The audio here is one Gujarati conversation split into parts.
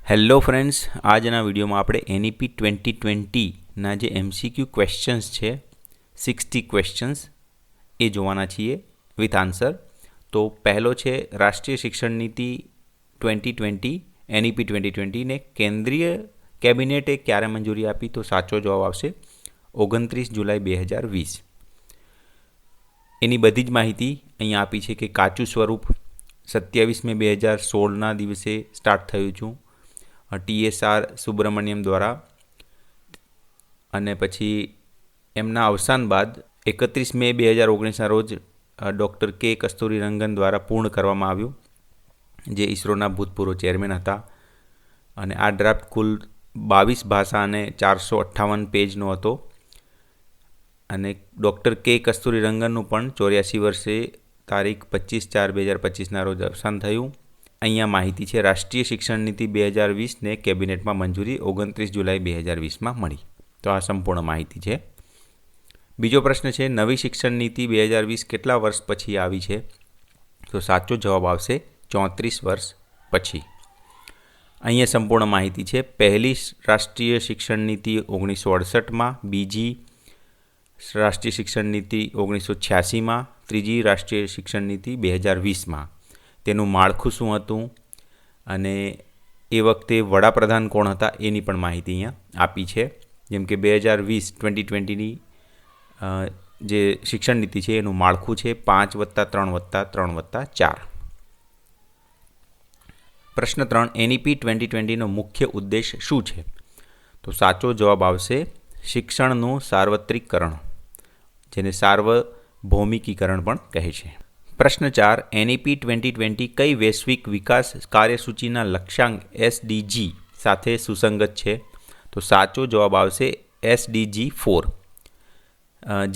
હેલો ફ્રેન્ડ્સ, આજના વિડીયોમાં આપણે NEP 2020ના જે MCQ ક્વેશ્ચન્સ છે 60 ક્વેશ્ચન્સ એ જોવાના છીએ વિથ આન્સર. તો પહેલો છે રાષ્ટ્રીય શિક્ષણ નીતિ 2020 NEP 2020ને કેન્દ્રીય કેબિનેટે ક્યારે મંજૂરી આપી? તો સાચો જવાબ આવશે 29 જુલાઈ 2020. એની બધી જ માહિતી અહીંયા આપી છે કે કાચું સ્વરૂપ 27 મે 2016ના દિવસે સ્ટાર્ટ થયું છું TSR સુબ્રમણ્યમ દ્વારા, અને પછી એમના અવસાન બાદ 31 મે 2019ના રોજ ડૉક્ટર કે કસ્તુરીરંગન દ્વારા પૂર્ણ કરવામાં આવ્યું, જે ઇસરોના ભૂતપૂર્વ ચેરમેન હતા. અને આ ડ્રાફ્ટ કુલ 22 ભાષા અને 458 પેજનો હતો. અને ડૉક્ટર કે કસ્તુરીરંગનનું પણ 84 વર્ષે તારીખ 25/4/2025ના રોજ અવસાન થયું. અહીંયા માહિતી છે રાષ્ટ્રીય શિક્ષણ નીતિ 2020ને કેબિનેટમાં મંજૂરી 29 જુલાઈ 2020માં મળી. તો આ સંપૂર્ણ માહિતી છે. બીજો પ્રશ્ન છે નવી શિક્ષણ નીતિ 2020 કેટલા વર્ષ પછી આવી છે? તો સાચો જવાબ આવશે 34 વર્ષ પછી. અહીંયા સંપૂર્ણ માહિતી છે. પહેલી રાષ્ટ્રીય શિક્ષણ નીતિ 1968માં, બીજી રાષ્ટ્રીય શિક્ષણ નીતિ 1986માં, ત્રીજી રાષ્ટ્રીય શિક્ષણ નીતિ 2020માં. તેનું માળખું શું હતું અને એ વખતે વડાપ્રધાન કોણ હતા એની પણ માહિતી અહીંયા આપી છે. જેમ કે 2020-2020ની જે શિક્ષણ નીતિ છે એનું માળખું છે 5+3+3+4. પ્રશ્ન 3 NEP 2020નો મુખ્ય ઉદ્દેશ શું છે? તો સાચો જવાબ આવશે શિક્ષણનું સાર્વત્રિકરણ, જેને સાર્વભૌમિકીકરણ પણ કહે છે. પ્રશ્ન 4 NEP 2020 કઈ વૈશ્વિક વિકાસ કાર્યસૂચિના લક્ષ્યાંક SDG સાથે સુસંગત છે? તો સાચો જવાબ આવશે SDG 4,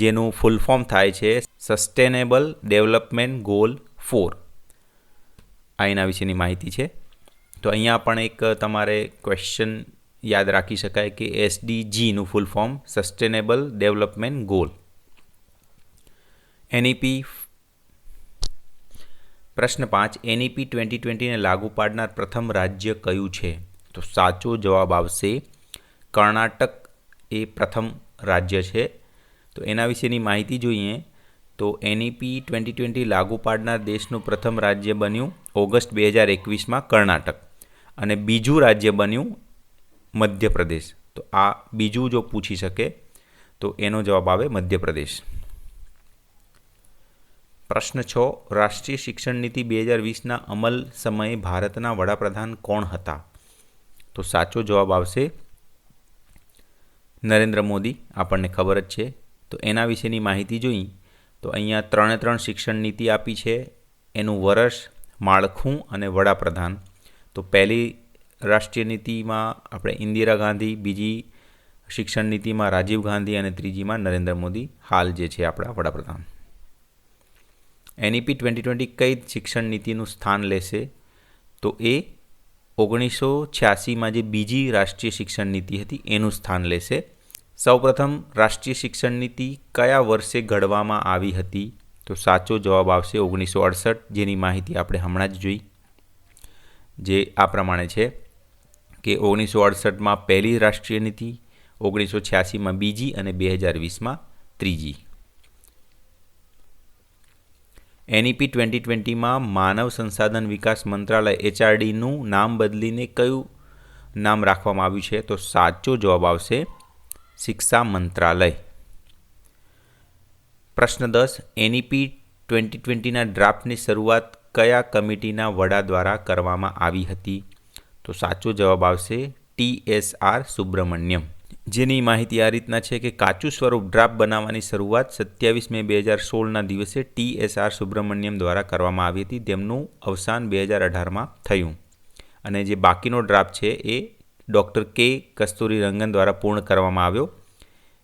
જેનું ફૂલ ફોર્મ થાય છે સસ્ટેનેબલ ડેવલપમેન્ટ ગોલ 4. આ એના વિશેની માહિતી છે. તો અહીંયા પણ એક તમારે ક્વેશ્ચન યાદ રાખી શકાય કે SDGનું full form sustainable development goal. NEP પ્રશ્ન 5 NEP 2020ને લાગુ પાડનાર પ્રથમ રાજ્ય કયું છે? તો સાચો જવાબ આવશે કર્ણાટક એ પ્રથમ રાજ્ય છે. તો એના વિશેની માહિતી જોઈએ તો NEP 2020 લાગુ પાડનાર દેશનું પ્રથમ રાજ્ય બન્યું ઓગસ્ટ 2021માં કર્ણાટક, અને બીજું રાજ્ય બન્યું મધ્યપ્રદેશ. તો આ બીજું જો પૂછી શકે તો એનો જવાબ આવે મધ્યપ્રદેશ. પ્રશ્ન 6 રાષ્ટ્રીય શિક્ષણ નીતિ 2020ના અમલ સમયે ભારતના વડાપ્રધાન કોણ હતા? તો સાચો જવાબ આવશે નરેન્દ્ર મોદી. આપણને ખબર જ છે. તો એના વિશેની માહિતી જોઈ તો અહીંયા 3 શિક્ષણ નીતિ આપી છે, એનું વર્ષ, માળખું અને વડાપ્રધાન. તો પહેલી રાષ્ટ્રીય નીતિમાં આપણે ઇન્દિરા ગાંધી, બીજી શિક્ષણ નીતિમાં રાજીવ ગાંધી અને ત્રીજીમાં નરેન્દ્ર મોદી હાલ જે છે આપણા વડાપ્રધાન. NEP 2020 કઈ શિક્ષણ નીતિનું સ્થાન લેશે? તો એ 1986માં જે બીજી રાષ્ટ્રીય શિક્ષણ નીતિ હતી એનું સ્થાન લેશે. સૌપ્રથમ રાષ્ટ્રીય શિક્ષણ નીતિ કયા વર્ષે ઘડવામાં આવી હતી? તો સાચો જવાબ આવશે 1968, જેની માહિતી આપણે હમણાં જ જોઈ, જે આ પ્રમાણે છે કે 1968માં પહેલી રાષ્ટ્રીય નીતિ, 1986માં બીજી અને 2020માં ત્રીજી. NEP 2020માં માનવ સંસાધન વિકાસ મંત્રાલય HRDનું નામ બદલીને કયું નામ રાખવામાં આવ્યું છે? તો સાચો જવાબ આવશે શિક્ષા મંત્રાલય. પ્રશ્ન 10 NEP 2020ના ડ્રાફ્ટની શરૂઆત કયા કમિટીના વડા દ્વારા કરવામાં આવી હતી? તો સાચો જવાબ આવશે TSR સુબ્રમણ્યમ. જેની માહિતી આ રીતના છે કે કાચું સ્વરૂપ ડ્રાફ્ટ બનાવવાની શરૂઆત 27 મે 2016ના દિવસે TSR સુબ્રમણ્યમ દ્વારા કરવામાં આવી હતી. તેમનું અવસાન 2018માં થયું, અને જે બાકીનો ડ્રાફ્ટ છે એ ડૉક્ટર કે કસ્તુરીરંગન દ્વારા પૂર્ણ કરવામાં આવ્યો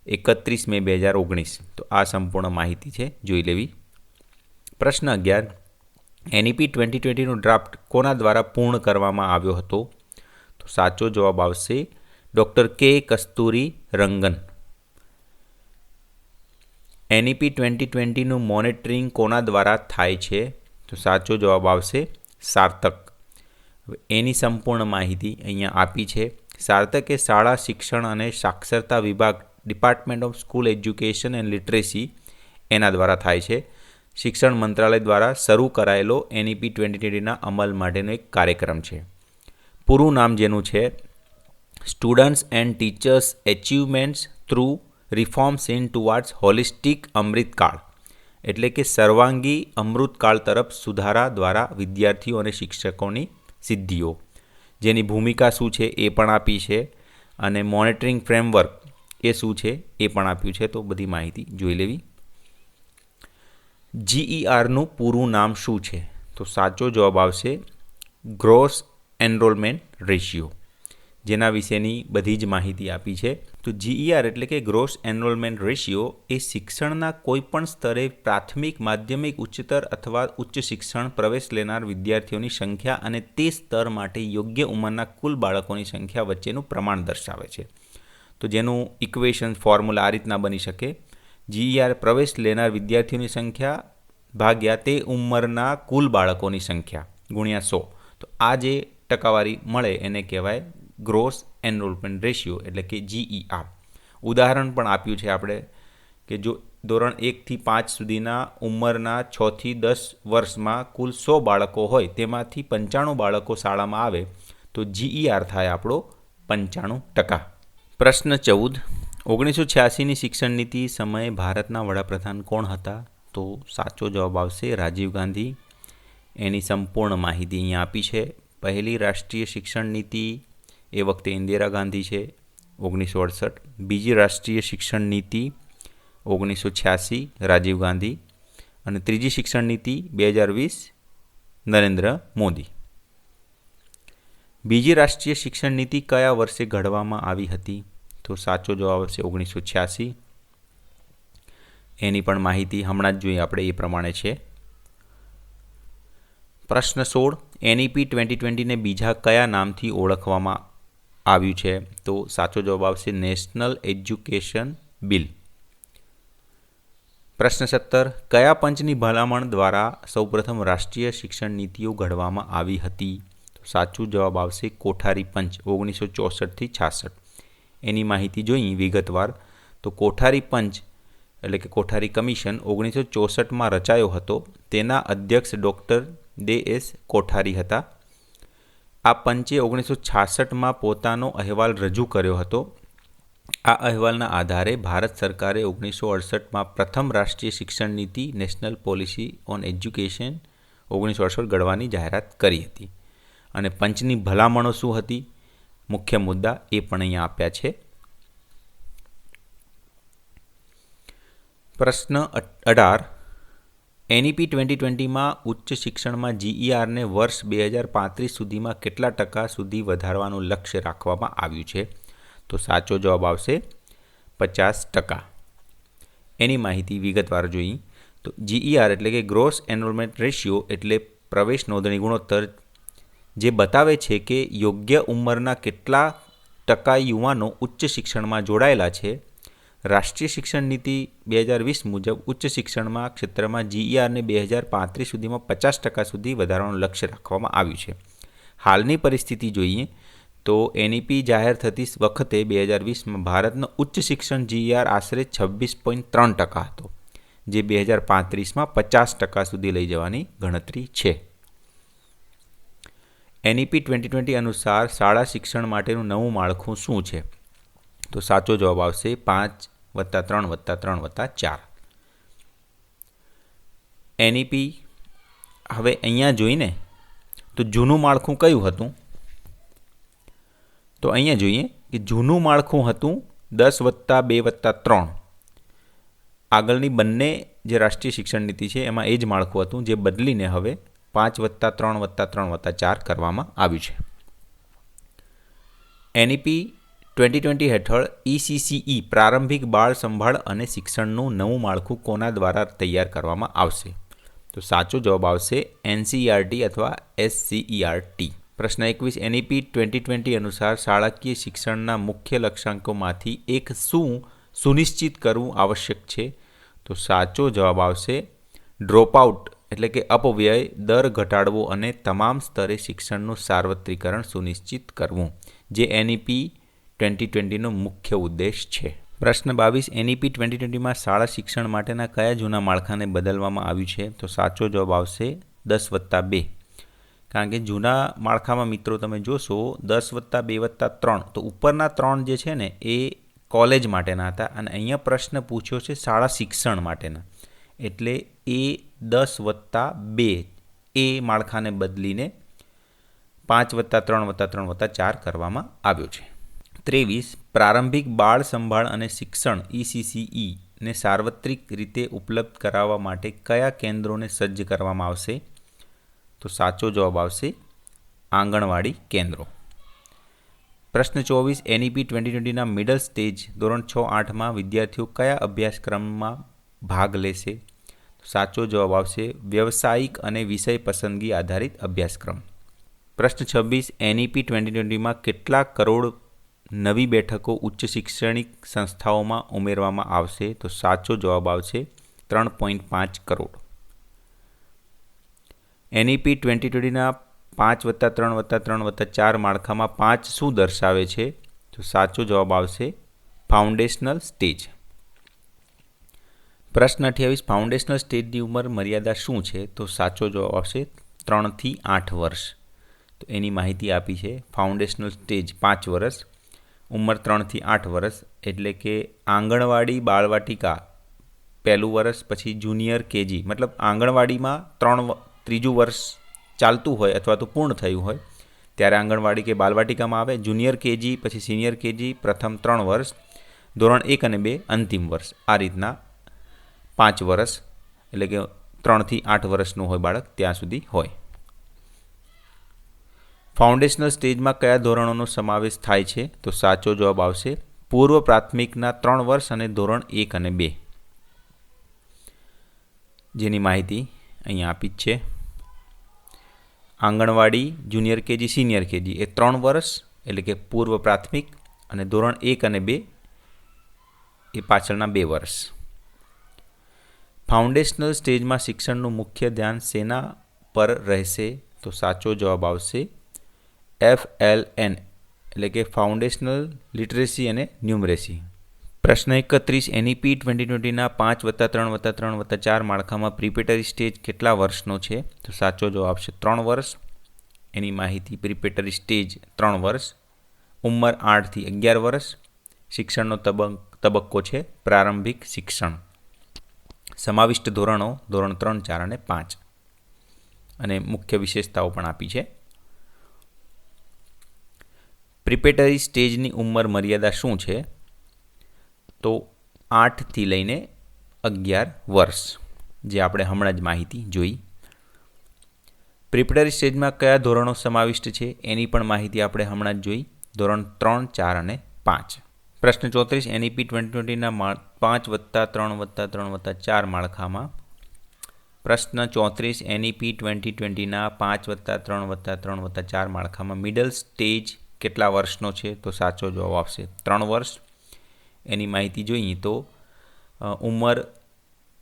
31 મે 2019. તો આ સંપૂર્ણ માહિતી છે, જોઈ લેવી. પ્રશ્ન 11 NEP 2020નો ડ્રાફ્ટ કોના દ્વારા પૂર્ણ કરવામાં આવ્યો હતો? તો સાચો જવાબ આવશે ડૉક્ટર કે કસ્તુરીરંગન. NEP 2020નું મોનિટરિંગ કોના દ્વારા થાય છે? તો સાચો જવાબ આવશે સાર્થક. એની સંપૂર્ણ માહિતી અહીંયા આપી છે. સાર્થક એ શાળા શિક્ષણ અને સાક્ષરતા વિભાગ, department of school education and literacy એના દ્વારા થાય છે. શિક્ષણ મંત્રાલય દ્વારા શરૂ કરાયેલો NEP 2020ના અમલ માટેનો એક કાર્યક્રમ છે. પૂરું નામ જેનું છે students and teachers achievements through reforms in towards holistic અમૃતકાળ, એટલે કે સર્વાંગી અમૃતકાળ તરફ સુધારા દ્વારા વિદ્યાર્થીઓ અને શિક્ષકોની સિદ્ધિઓ, જેની ભૂમિકા શું છે એ પણ આપી છે, અને મોનિટરિંગ ફ્રેમવર્ક એ શું છે એ પણ આપ્યું છે. તો બધી માહિતી જોઈ લેવી. GERનું પૂરું નામ શું છે? તો સાચો જવાબ આવશે ગ્રોસ એનરોલમેન્ટ રેશિયો, જેના વિશેની બધી જ માહિતી આપી છે. તો GER એટલે કે ગ્રોસ એનરોલમેન્ટ રેશિયો એ શિક્ષણના કોઈપણ સ્તરે પ્રાથમિક, માધ્યમિક, ઉચ્ચતર અથવા ઉચ્ચ શિક્ષણ પ્રવેશ લેનાર વિદ્યાર્થીઓની સંખ્યા અને તે સ્તર માટે યોગ્ય ઉંમરના કુલ બાળકોની સંખ્યા વચ્ચેનું પ્રમાણ દર્શાવે છે. તો જેનું ઇક્વેશન ફોર્મ્યુલા આ રીતના બની શકે: GER પ્રવેશ લેનાર વિદ્યાર્થીઓની સંખ્યા ભાગ્યા તે ઉંમરના કુલ બાળકોની સંખ્યા ગુણ્યા 100. તો આ જે ટકાવારી મળે એને કહેવાય ગ્રોસ એનરોલમેન્ટ રેશિયો, એટલે કે GER. ઉદાહરણ પણ આપ્યું છે આપણે કે જો ધોરણ 1થી 5 સુધીના ઉંમરના 6થી 10 વર્ષમાં કુલ 100 બાળકો હોય, તેમાંથી 95 બાળકો શાળામાં આવે તો GER થાય આપણો 95%. પ્રશ્ન 14. 1986ની શિક્ષણ નીતિ સમયે ભારતના વડાપ્રધાન કોણ હતા? તો સાચો જવાબ આવશે રાજીવ ગાંધી. એની સંપૂર્ણ માહિતી અહીંયા આપી છે. પહેલી રાષ્ટ્રીય શિક્ષણ નીતિ એ વખતે ઇન્દિરા ગાંધી છે, 1968. બીજી રાષ્ટ્રીય શિક્ષણ નીતિ 1986, રાજીવ ગાંધી. અને ત્રીજી શિક્ષણ નીતિ 2020, નરેન્દ્ર મોદી. બીજી રાષ્ટ્રીય શિક્ષણ નીતિ કયા વર્ષે ઘડવામાં આવી હતી? તો સાચો જવાબ આવશે 1986. એની પણ માહિતી હમણાં જ જોઈએ આપણે એ પ્રમાણે છે. પ્રશ્ન 16. NEP 2020ને બીજા કયા નામથી ઓળખવામાં આવ્યું છે? તો સાચો જવાબ આવશે નેશનલ એજ્યુકેશન બિલ. પ્રશ્ન 17. કયા પંચની ભલામણ દ્વારા સૌપ્રથમ રાષ્ટ્રીય શિક્ષણ નીતિઓ ઘડવામાં આવી હતી? તો સાચું જવાબ આવશે કોઠારી પંચ, 1964થી 66. એની માહિતી જોઈ વિગતવાર. તો કોઠારી પંચ એટલે કે કોઠારી કમિશન 1964માં રચાયો હતો. તેના અધ્યક્ષ ડૉક્ટર DS કોઠારી હતા. આ પંચે 1966માં પોતાનો અહેવાલ રજૂ કર્યો હતો. આ અહેવાલના આધારે ભારત સરકારે 1968માં પ્રથમ રાષ્ટ્રીય શિક્ષણ નીતિ નેશનલ પોલિસી ઓન એજ્યુકેશન 1968 ઘડવાની જાહેરાત કરી હતી. અને પંચની ભલામણો શું હતી? મુખ્ય મુદ્દા એ પણ અહીંયા આપ્યા છે. પ્રશ્ન 18. NEP 2020માં ઉચ્ચ શિક્ષણમાં GERને વર્ષ 2035 સુધીમાં કેટલા ટકા સુધી વધારવાનું લક્ષ્ય રાખવામાં આવ્યું છે? તો સાચો જવાબ આવશે 50%. એની માહિતી વિગતવાર જોઈ. તો GER એટલે કે ગ્રોસ એનરોલમેન્ટ રેશિયો એટલે પ્રવેશ નોંધણી ગુણોત્તર, જે બતાવે છે કે યોગ્ય ઉંમરના કેટલા ટકા યુવાનો ઉચ્ચ શિક્ષણમાં જોડાયેલા છે. રાષ્ટ્રીય શિક્ષણ નીતિ 2020 મુજબ ઉચ્ચ શિક્ષણમાં ક્ષેત્રમાં GERને 2035 સુધીમાં 50% સુધી વધારવાનું લક્ષ્ય રાખવામાં આવ્યું છે. હાલની પરિસ્થિતિ જોઈએ તો NEP જાહેર થતી વખતે 2020માં ભારતનો ઉચ્ચ શિક્ષણ GER આશરે 26.3% હતો, જે 2035માં 50% સુધી લઈ જવાની ગણતરી છે. NEP 2020 અનુસાર શાળા શિક્ષણ માટેનું નવું માળખું શું છે? તો સાચો જવાબ આવશે 5+3+3+4. NEP હવે અહીંયા જોઈને તો જૂનું માળખું કયું હતું? તો અહીંયા જોઈએ કે જૂનું માળખું હતું 10+2+3. આગળની બંને જે રાષ્ટ્રીય શિક્ષણ નીતિ છે એમાં એ જ માળખું હતું, જે બદલીને હવે 5+3+3+4 કરવામાં આવ્યું છે. NEP 2020 હેઠળ ECCE પ્રારંભિક બાળ સંભાળ અને શિક્ષણનું નવું માળખું કોના દ્વારા તૈયાર કરવામાં આવશે? તો સાચો જવાબ આવશે NCERT અથવા SCERT. પ્રશ્ન 21. NEP 2020 અનુસાર શાળાકીય શિક્ષણના મુખ્ય લક્ષ્યાંકોમાંથી એક શું સુનિશ્ચિત કરવું આવશ્યક છે? તો સાચો જવાબ આવશે ડ્રોપઆઉટ એટલે કે અપવ્યય દર ઘટાડવો અને તમામ સ્તરે શિક્ષણનું સાર્વત્રિકરણ સુનિશ્ચિત કરવું, જે એનઈપી 2020નો મુખ્ય ઉદ્દેશ છે. પ્રશ્ન 22. એનઈપી 2020માં શાળા શિક્ષણ માટેના કયા જૂના માળખાને બદલવામાં આવ્યું છે? તો સાચો જવાબ આવશે 10+2. કારણ કે જૂના માળખામાં મિત્રો તમે જોશો 10+2+3, તો ઉપરના 3 જે છે ને એ કોલેજ માટેના હતા અને અહીંયા પ્રશ્ન પૂછ્યો છે શાળા શિક્ષણ માટેના, એટલે એ 10+2 એ માળખાને બદલીને 5+3+3+4 કરવામાં આવ્યો છે. 23. પ્રારંભિક બાળ સંભાળ અને શિક્ષણ ECCE ને સાર્વત્રિક રીતે ઉપલબ્ધ કરાવવા માટે કયા કેન્દ્રોને સજ્જ કરવામાં આવશે? તો સાચો જવાબ આવશે આંગણવાડી કેન્દ્રો. પ્રશ્ન 24. એનઈપી 2020ના મિડલ સ્ટેજ ધોરણ 6-8માં વિદ્યાર્થીઓ કયા અભ્યાસક્રમમાં ભાગ લેશે? તો સાચો જવાબ આવશે વ્યવસાયિક અને વિષય પસંદગી આધારિત અભ્યાસક્રમ. પ્રશ્ન 26. એનઈપી 2020માં કેટલા કરોડ નવી બેઠકો ઉચ્ચ શૈક્ષણિક સંસ્થાઓમાં ઉમેરવામાં આવશે? તો સાચો જવાબ આવશે 3.5 કરોડ. એનઈપી 2020ના 5+3+3+4 માળખામાં 5 શું દર્શાવે છે? તો સાચો જવાબ આવશે ફાઉન્ડેશનલ સ્ટેજ. પ્રશ્ન 28. ફાઉન્ડેશનલ સ્ટેજની ઉંમર મર્યાદા શું છે? તો સાચો જવાબ આવશે 3 થી 8 વર્ષ. તો એની માહિતી આપી છે. ફાઉન્ડેશનલ સ્ટેજ 5 વર્ષ, ઉંમર 3 થી 8 વર્ષ, એટલે કે આંગણવાડી બાળવાટિકા પહેલું વર્ષ, પછી જુનિયર કેજી, મતલબ આંગણવાડીમાં ત્રીજું વર્ષ ચાલતું હોય અથવા તો પૂર્ણ થયું હોય ત્યારે આંગણવાડી કે બાલવાટિકામાં આવે. જુનિયર કેજી, પછી સિનિયર કેજી પ્રથમ 3 વર્ષ, ધોરણ 1 અને 2 અંતિમ વર્ષ. આ રીતના 5 વર્ષ, એટલે કે 3 થી 8 વર્ષનું હોય બાળક ત્યાં સુધી હોય. ફાઉન્ડેશનલ સ્ટેજમાં કયા ધોરણોનો સમાવેશ થાય છે? તો સાચો જવાબ આવશે પૂર્વ પ્રાથમિકના 3 વર્ષ અને ધોરણ 1 અને 2, જેની માહિતી અહીંયા આપી જ છે. આંગણવાડી, જુનિયર કેજી, સિનિયર કેજી એ 3 વર્ષ, એટલે કે પૂર્વ પ્રાથમિક, અને ધોરણ 1 અને 2 એ પાછળના 2 વર્ષ. ફાઉન્ડેશનલ સ્ટેજમાં શિક્ષણનું મુખ્ય ધ્યાન શેના પર રહેશે? તો સાચો જવાબ આવશે FLN, એટલે કે ફાઉન્ડેશનલ લિટરેસી અને ન્યુમરેસી. પ્રશ્ન 31. એનઈપી 2020ના 5+3+3+4 માળખામાં પ્રિપેટરી સ્ટેજ કેટલા વર્ષનો છે? તો સાચો જવાબ આવશે 3 વર્ષ. એની માહિતી પ્રિપેટરી સ્ટેજ 3 વર્ષ, ઉંમર 8 થી 11 વર્ષ, શિક્ષણનો તબક્કો છે પ્રારંભિક શિક્ષણ. સમાવિષ્ટ ધોરણો ધોરણ 3, 4 અને 5, અને મુખ્ય વિશેષતાઓ પણ આપી છે. પ્રિપેટરી સ્ટેજની ઉંમર મર્યાદા શું છે? તો 8 થી લઈને 11 વર્ષ, જે આપણે હમણાં જ માહિતી જોઈ. પ્રિપેટરી સ્ટેજમાં કયા ધોરણો સમાવિષ્ટ છે? એની પણ માહિતી આપણે હમણાં જ જોઈ, ધોરણ 3, 4 અને 5. પ્રશ્ન 34. એનઈપી 2020ના 5+3+3+4 માળખામાં પ્રશ્ન 34. એનઈપી 2020ના 5+3+3+4 માળખામાં મિડલ સ્ટેજ કેટલા વર્ષનો છે? તો સાચો જવાબ આવશે 3 વર્ષ. એની માહિતી જોઈએ તો ઉંમર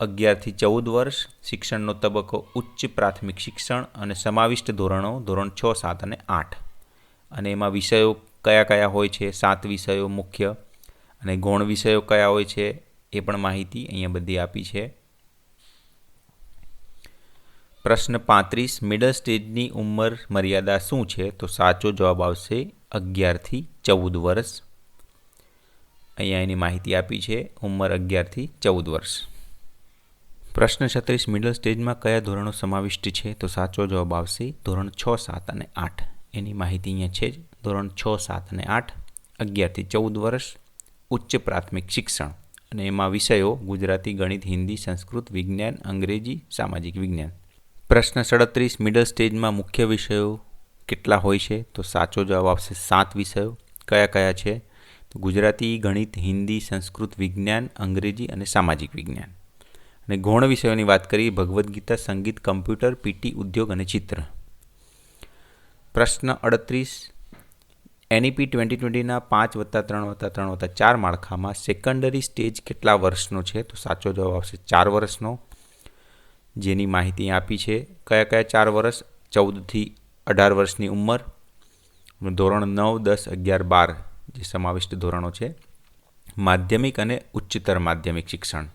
11 થી 14 વર્ષ, શિક્ષણનો તબક્કો ઉચ્ચ પ્રાથમિક શિક્ષણ, અને સમાવિષ્ટ ધોરણો ધોરણ 6, 7 અને 8, અને એમાં વિષયો કયા કયા હોય છે? 7 વિષયો મુખ્ય, અને ગૌણ વિષયો કયા હોય છે એ પણ માહિતી અહીંયા બધી આપી છે. પ્રશ્ન 35. મિડલ સ્ટેજની ઉંમર મર્યાદા શું છે? તો સાચો જવાબ આવશે 11 થી 14 વર્ષ. અહીંયા એની માહિતી આપી છે, ઉંમર 11 થી 14 વર્ષ. પ્રશ્ન 36. મિડલ સ્ટેજમાં કયા ધોરણો સમાવિષ્ટ છે? તો સાચો જવાબ આવશે ધોરણ 6, 7 અને 8. એની માહિતી અહીંયા છે જ. ધોરણ 6, 7 અને 8, 11 થી 14 વર્ષ, ઉચ્ચ પ્રાથમિક શિક્ષણ, અને એમાં વિષયો ગુજરાતી, ગણિત, હિન્દી, સંસ્કૃત, વિજ્ઞાન, અંગ્રેજી, સામાજિક વિજ્ઞાન. પ્રશ્ન 37. મિડલ સ્ટેજમાં મુખ્ય વિષયો કેટલા હોય છે? તો સાચો જવાબ આવશે 7 વિષયો. કયા કયા છે? તો ગુજરાતી, ગણિત, હિન્દી, સંસ્કૃત, વિજ્ઞાન, અંગ્રેજી અને સામાજિક વિજ્ઞાન. અને ગૌણ વિષયોની વાત કરીએ, ભગવદ્ ગીતા, સંગીત, કમ્પ્યુટર, પીટી, ઉદ્યોગ અને ચિત્ર. પ્રશ્ન 38. એનઈપી 2020ના 5+3+3+4 માળખામાં સેકન્ડરી સ્ટેજ કેટલા વર્ષનો છે? તો સાચો જવાબ આવશે 4 વર્ષનો. જેની માહિતી આપી છે. કયા કયા 4 વર્ષ? 14થી 18 વર્ષની ઉંમર, ધોરણ 9, 10, 11, 12 જે સમાવિષ્ટ ધોરણો છે, માધ્યમિક અને ઉચ્ચતર માધ્યમિક શિક્ષણ.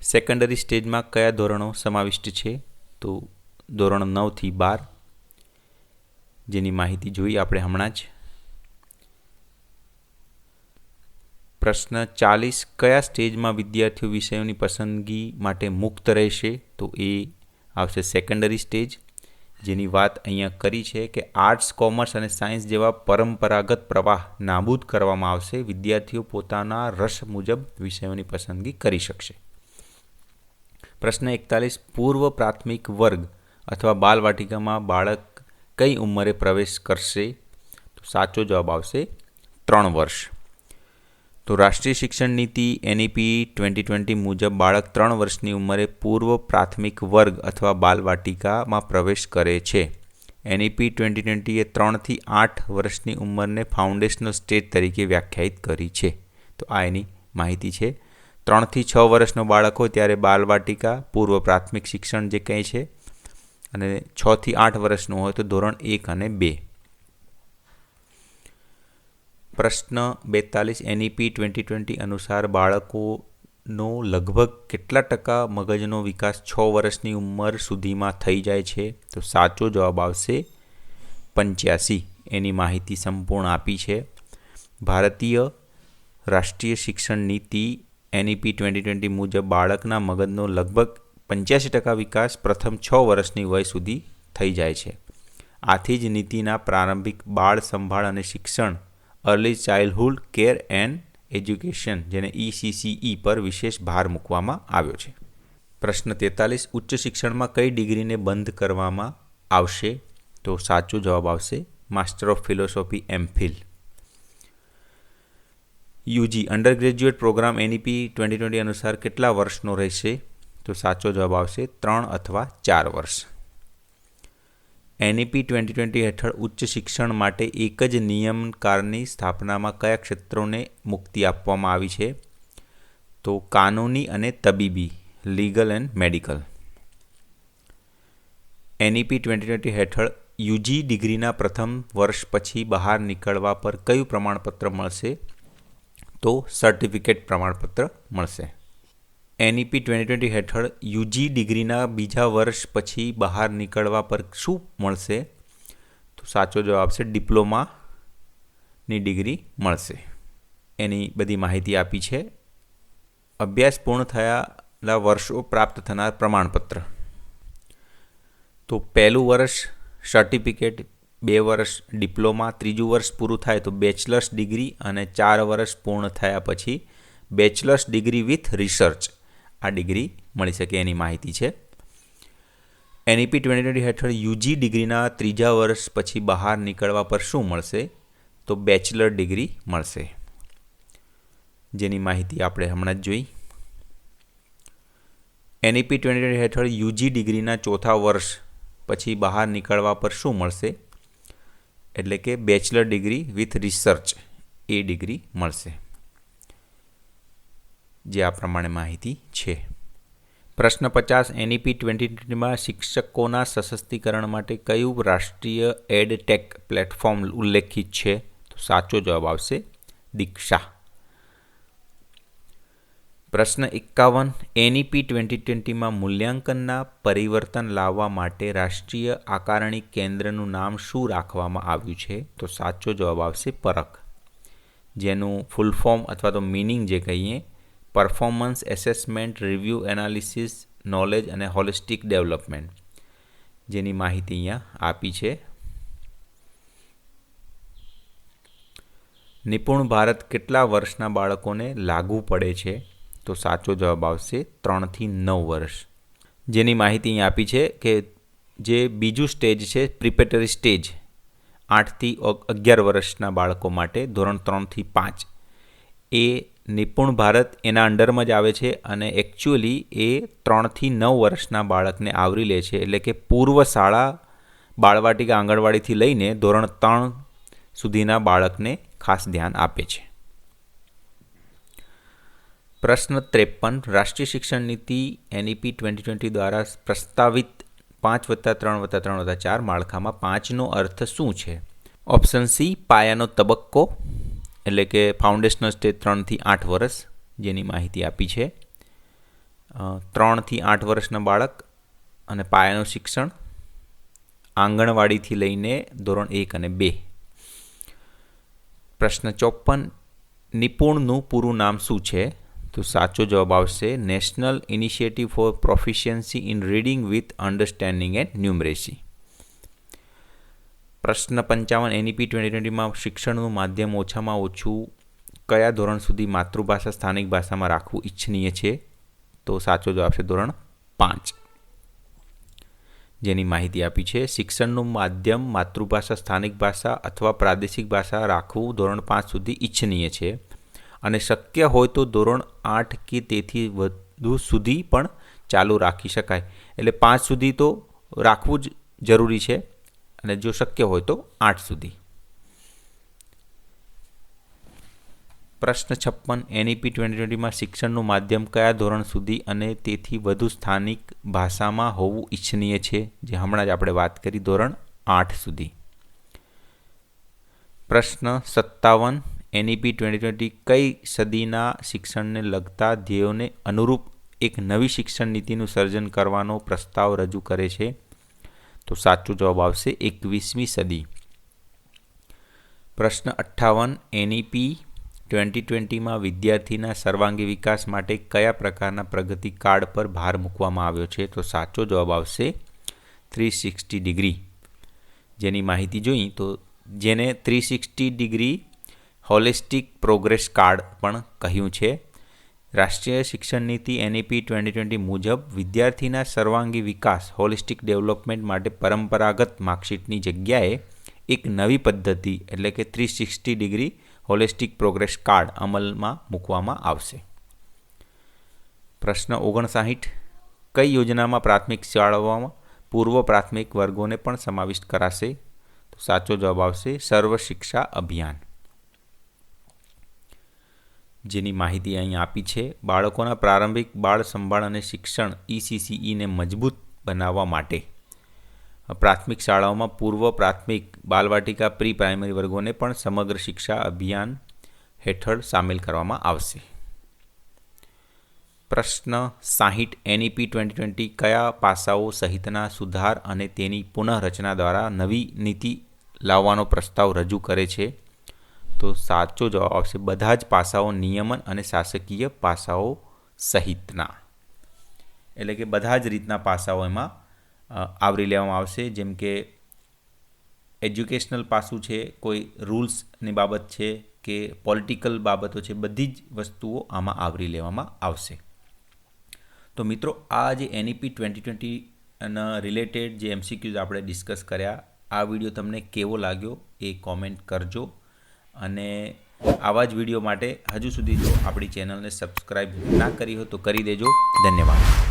સેકન્ડરી સ્ટેજમાં કયા ધોરણો સમાવિષ્ટ છે? તો ધોરણ 9થી 12, જેની માહિતી જોઈ આપણે હમણાં જ. પ્રશ્ન 40, કયા સ્ટેજમાં વિદ્યાર્થીઓ વિષયોની પસંદગી માટે મુક્ત રહેશે? તો એ આવશે સેકન્ડરી સ્ટેજ, જેની વાત અહીંયા કરી છે કે આર્ટ્સ, કોમર્સ અને સાયન્સ જેવા પરંપરાગત પ્રવાહ નાબૂદ કરવામાં આવશે. વિદ્યાર્થીઓ પોતાના રસ મુજબ વિષયોની પસંદગી કરી શકશે. પ્રશ્ન 41, પૂર્વ પ્રાથમિક વર્ગ અથવા બાલવાટિકામાં બાળક કઈ ઉંમરે પ્રવેશ કરશે? તો સાચો જવાબ આવશે 3 વર્ષ. તો રાષ્ટ્રીય શિક્ષણ નીતિ એનઈપી 2020 મુજબ બાળક 3 વર્ષની ઉંમરે પૂર્વ પ્રાથમિક વર્ગ અથવા બાલવાટિકામાં પ્રવેશ કરે છે. એનઈપી 2020 એ 3થી 8 વર્ષની ઉંમરને ફાઉન્ડેશનલ સ્ટેજ તરીકે વ્યાખ્યાયિત કરી છે. તો આ એની માહિતી છે. 3થી 6 વર્ષનો બાળક હોય ત્યારે બાલવાટિકા પૂર્વ પ્રાથમિક શિક્ષણ જે કહે છે, અને 6થી 8 વર્ષનું હોય તો ધોરણ 1 અને 2. પ્રશ્ન 42, એનઈપી 2020 અનુસાર બાળકોનો લગભગ કેટલા ટકા મગજનો વિકાસ 6 વર્ષની ઉંમર સુધીમાં થઈ જાય છે? તો સાચો જવાબ આવશે 85. એની માહિતી સંપૂર્ણ આપી છે. ભારતીય રાષ્ટ્રીય શિક્ષણ નીતિ એનઈપી 2020 મુજબ બાળકના મગજનો લગભગ 85% વિકાસ પ્રથમ 6 વર્ષની વય સુધી થઈ જાય છે. આથી જ નીતિના પ્રારંભિક બાળ સંભાળ અને શિક્ષણ early childhood care and education જેને ECCE પર વિશેષ ભાર મૂકવામાં આવ્યો છે. પ્રશ્ન 43, ઉચ્ચ શિક્ષણમાં કઈ ડિગ્રીને બંધ કરવામાં આવશે? તો સાચો જવાબ આવશે master of philosophy MPhil. UG undergraduate programme NEP 2020 અનુસાર કેટલા વર્ષનો રહેશે? તો સાચો જવાબ આવશે 3 અથવા 4 વર્ષ. એનઈપી 2020 હેઠળ ઉચ્ચ શિક્ષણ માટે એક જ નિયમનકારની સ્થાપનામાં કયા ક્ષેત્રોને મુક્તિ આપવામાં આવી છે? તો કાનૂની અને તબીબી, લીગલ એન્ડ મેડિકલ. એનઈપી 2020 હેઠળ યુજી ડિગ્રીના પ્રથમ વર્ષ પછી બહાર નીકળવા પર કયું પ્રમાણપત્ર મળશે? તો સર્ટિફિકેટ પ્રમાણપત્ર મળશે. એનઈપી 2020 હેઠળ યુજી ડિગ્રીના બીજા વર્ષ પછી બહાર નીકળવા પર શું મળશે? તો સાચો જવાબ છે ડિપ્લોમાની ડિગ્રી મળશે. એની બધી માહિતી આપી છે. અભ્યાસ પૂર્ણ થયેલા વર્ષો પ્રાપ્ત થનાર પ્રમાણપત્ર. તો પહેલું વર્ષ સર્ટિફિકેટ, 2 વર્ષ ડિપ્લોમા, ત્રીજું વર્ષ પૂરું થાય તો બેચલર્સ ડિગ્રી, અને 4 વર્ષ પૂર્ણ થયા પછી બેચલર્સ ડિગ્રી વિથ રિસર્ચ આ ડિગ્રી મળી શકે એની માહિતી છે. એનઈપી 2020 હેઠળ યુજી ડિગ્રીના ત્રીજા વર્ષ પછી બહાર નીકળવા પર શું મળશે? તો બેચલર ડિગ્રી મળશે, જેની માહિતી આપણે હમણાં જ જોઈ. એનઈપી 2020 હેઠળ યુજી ડિગ્રીના ચોથા વર્ષ પછી બહાર નીકળવા પર શું મળશે? એટલે કે bachelor degree with research A degree મળશે, જે આ પ્રમાણે માહિતી છે. પ્રશ્ન 50, એનઈપી 2020માં શિક્ષકોના સશક્તિકરણ માટે કયું રાષ્ટ્રીય એડટેક પ્લેટફોર્મ ઉલ્લેખિત છે? તો સાચો જવાબ આવશે દીક્ષા. પ્રશ્ન 51, એનઈપી 2020માં મૂલ્યાંકનના પરિવર્તન લાવવા માટે રાષ્ટ્રીય આકારણી કેન્દ્રનું નામ શું રાખવામાં આવ્યું છે? તો સાચો જવાબ આવશે પરખ, જેનું ફૂલ ફોર્મ અથવા તો મિનિંગ જે કહીએ performance assessment review analysis knowledge અને હોલિસ્ટિક ડેવલપમેન્ટ, જેની માહિતી અહીંયા આપી છે. નિપુણ ભારત કેટલા વર્ષના બાળકોને લાગુ પડે છે? તો સાચો જવાબ આવશે 3 થી 9 વર્ષ, જેની માહિતી અહીંયા આપી છે કે જે બીજું સ્ટેજ છે પ્રિપેટરી સ્ટેજ 8 થી 11 વર્ષના બાળકો માટે, ધોરણ 3 થી 5, એ નિપુણ ભારત એના અંડરમાં જ આવે છે, અને એકચ્યુઅલી એ 3 થી 9 વર્ષના બાળકને આવરી લે છે. એટલે કે પૂર્વ શાળા બાળવાટિકા આંગણવાડીથી લઈને ધોરણ 3 સુધીના બાળકને ખાસ ધ્યાન આપે છે. પ્રશ્ન 53 રાષ્ટ્રીય શિક્ષણ નીતિ NEP 2020 દ્વારા પ્રસ્તાવિત 5+3+3+4 માળખામાં 5નો અર્થ શું છે? ઓપ્શન સી પાયાનો તબક્કો એટલે કે ફાઉન્ડેશનલ સ્ટેજ 3 થી 8 વર્ષ, જેની માહિતી આપી છે. 3 થી 8 વર્ષના બાળક અને પાયાનું શિક્ષણ આંગણવાડીથી લઈને ધોરણ 1 અને 2. પ્રશ્ન 54 નિપુણનું પૂરું નામ શું છે? તો સાચો જવાબ આવશે national initiative for proficiency in reading with understanding and numeracy. પ્રશ્ન 55 NEP 2020માં શિક્ષણનું માધ્યમ ઓછામાં ઓછું કયા ધોરણ સુધી માતૃભાષા સ્થાનિક ભાષામાં રાખવું ઇચ્છનીય છે? તો સાચો જવાબ છે ધોરણ 5, જેની માહિતી આપી છે. શિક્ષણનું માધ્યમ માતૃભાષા સ્થાનિક ભાષા અથવા પ્રાદેશિક ભાષા રાખવું ધોરણ 5 સુધી ઇચ્છનીય છે અને શક્ય હોય તો ધોરણ 8 કે તેથી વધુ સુધી પણ ચાલુ રાખી શકાય. એટલે 5 સુધી તો રાખવું જ જરૂરી છે અને જો શક્ય હોય તો 8 સુધી. પ્રશ્ન 56 NEP 2020માં શિક્ષણનું માધ્યમ કયા ધોરણ સુધી અને તેથી વધુ સ્થાનિક ભાષામાં હોવું ઇચ્છનીય છે? જે હમણાં જ આપણે વાત કરી ધોરણ 8 સુધી. પ્રશ્ન 57 NEP 2020 કઈ સદીના શિક્ષણને લગતા ધ્યેયોને અનુરૂપ એક નવી શિક્ષણ નીતિનું સર્જન કરવાનો પ્રસ્તાવ રજૂ કરે છે? તો સાચો જવાબ આવશે 21મી સદી. પ્રશ્ન 58 NEP 2020માં વિદ્યાર્થીના સર્વાંગી વિકાસ માટે કયા પ્રકારના પ્રગતિ કાર્ડ પર ભાર મૂકવામાં આવ્યો છે? તો સાચો જવાબ આવશે 360 ડિગ્રી, જેની માહિતી જોઈ તો જેને 360 ડિગ્રી હોલિસ્ટિક પ્રોગ્રેસ કાર્ડ પણ કહ્યું છે. રાષ્ટ્રીય શિક્ષણ નીતિ NEP 2020 મુજબ વિદ્યાર્થીના સર્વાંગી વિકાસ હોલિસ્ટિક ડેવલપમેન્ટ માટે પરંપરાગત માર્કશીટની જગ્યાએ એક નવી પદ્ધતિ એટલે કે 360 ડિગ્રી હોલિસ્ટિક પ્રોગ્રેસ કાર્ડ અમલમાં મૂકવામાં આવશે. પ્રશ્ન 59 કઈ યોજનામાં પ્રાથમિક શાળાઓમાં પૂર્વ પ્રાથમિક વર્ગોને પણ સમાવિષ્ટ કરાશે? તો સાચો જવાબ આવશે સર્વ શિક્ષા અભિયાન, જેની માહિતી અહીં આપી છે. બાળકોના પ્રારંભિક બાળ સંભાળ અને શિક્ષણ ECCEને મજબૂત બનાવવા માટે પ્રાથમિક શાળાઓમાં પૂર્વ પ્રાથમિક, બાલવાટિકા, પ્રી પ્રાઇમરી વર્ગોને પણ સમગ્ર શિક્ષા અભિયાન હેઠળ સામેલ કરવામાં આવશે. પ્રશ્ન 60 NEP 2020 કયા પાસાઓ સહિતના સુધાર અને તેની પુનઃરચના દ્વારા નવી નીતિ લાવવાનો પ્રસ્તાવ રજૂ કરે છે? તો સાચો જવાબ આવશે બધા જ પાસાઓ નિયમન અને શાસકીય પાસાઓ સહિતના, એટલે કે બધા જ રીતના પાસાઓ એમાં આવરી લેવામાં આવશે. જેમ કે એજ્યુકેશનલ પાસું છે, કોઈ રૂલ્સની બાબત છે કે પોલિટિકલ બાબતો છે, બધી જ વસ્તુઓ આમાં આવરી લેવામાં આવશે. તો મિત્રો આ જે NEP 2020 રિલેટેડ જે MCQs આપણે ડિસ્કસ કર્યા, આ વિડીયો તમને કેવો લાગ્યો એ કોમેન્ટ કરજો અને આવા જ વિડીયો માટે હજુ સુધી જો આપણી ચેનલને સબસ્ક્રાઈબ ના કરી હોય તો કરી દેજો. ધન્યવાદ.